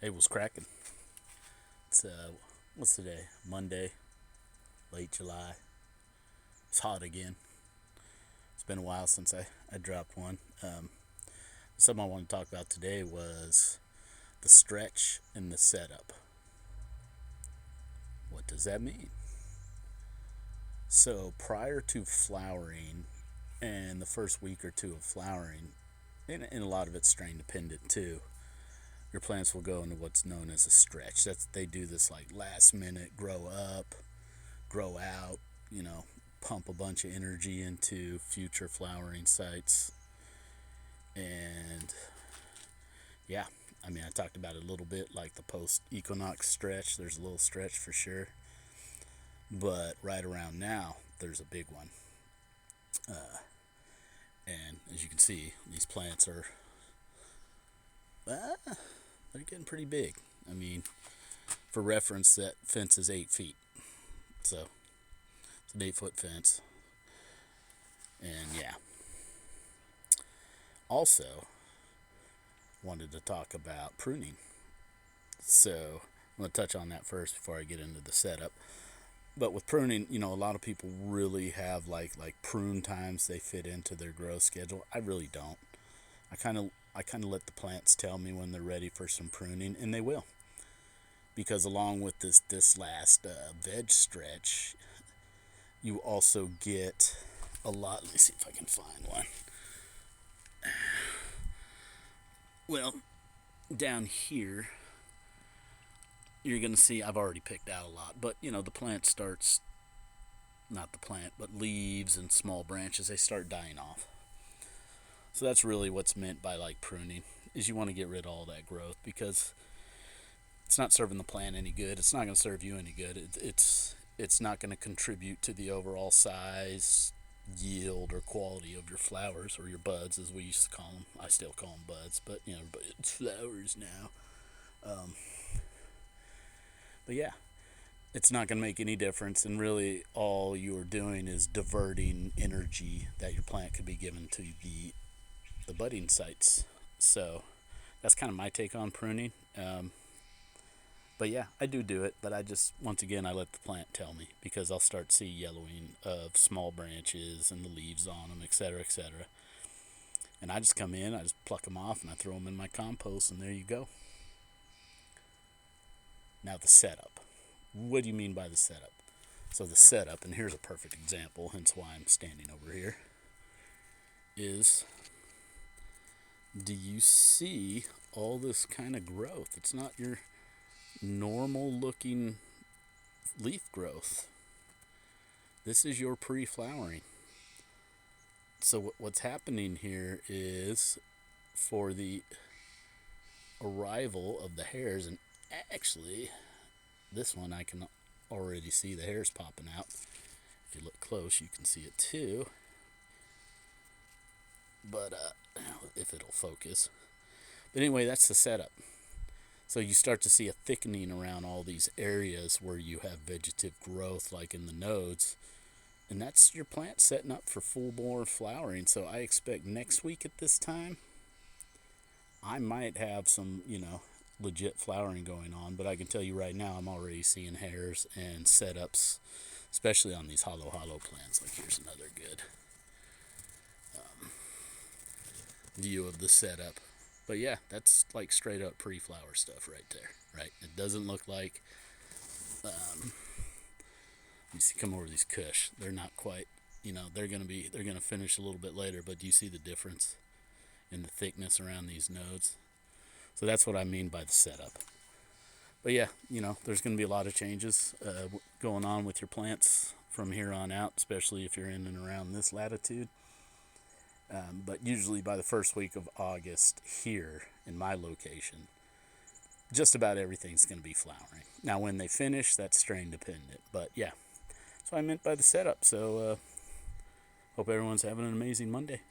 Hey, what's cracking? It's what's today? Monday, late July. It's hot again. It's been a while since I dropped one. Something I want to talk about today was the stretch and the setup. What does that mean? So prior to flowering, and the first week or two of flowering, and a lot of it's strain dependent too, your plants will go into what's known as a stretch. They do this like last minute grow up, grow out, pump a bunch of energy into future flowering sites. And yeah, I talked about it a little bit, like the post equinox stretch. There's a little stretch for sure, but right around now there's a big one. And as you can see, these plants are they're getting pretty big. For reference, that fence is 8 feet, so it's an 8-foot fence. And yeah, also wanted to talk about pruning. So I'm going to touch on that first before I get into the setup. But with pruning, a lot of people really have like prune times they fit into their growth schedule. I really don't. I kind of let the plants tell me when they're ready for some pruning, and they will. Because along with this last veg stretch, you also get a lot. Let me see if I can find one. Well, down here, you're going to see I've already picked out a lot. But, the plant starts, not the plant, but leaves and small branches, they start dying off. So that's really what's meant by like pruning, is you want to get rid of all that growth, because it's not serving the plant any good. It's not going to serve you any good. It's not going to contribute to the overall size, yield, or quality of your flowers, or your buds, as we used to call them. I still call them buds, but it's flowers now. But yeah, it's not going to make any difference, and really all you're doing is diverting energy that your plant could be given to the budding sites. So that's kind of my take on pruning. But yeah, I do it, but once again, I let the plant tell me, because I'll start to see yellowing of small branches and the leaves on them, etc., etc. And I just come in, I just pluck them off, and I throw them in my compost, and there you go. Now the setup. What do you mean by the setup? So the setup, and here's a perfect example, hence why I'm standing over here, is, do you see all this kind of growth? It's not your normal looking leaf growth. This is your pre-flowering. So what's happening here is, for the arrival of the hairs, and actually this one I can already see the hairs popping out. If you look close, you can see it too. But if it'll focus. But anyway, that's the setup. So you start to see a thickening around all these areas where you have vegetative growth, like in the nodes. And that's your plant setting up for full-bore flowering. So I expect next week at this time, I might have some, legit flowering going on. But I can tell you right now, I'm already seeing hairs and setups, especially on these hollow plants. Like, here's another good view of the setup. But yeah, that's like straight up pre-flower stuff right there, right? It doesn't look like, you see, come over these kush. They're not quite, they're gonna finish a little bit later, but do you see the difference in the thickness around these nodes? So that's what I mean by the setup. But yeah, there's gonna be a lot of changes going on with your plants from here on out, especially if you're in and around this latitude. But usually by the first week of August here in my location, just about everything's going to be flowering. Now when they finish, that's strain dependent. But yeah, that's what I meant by the setup. So hope everyone's having an amazing Monday.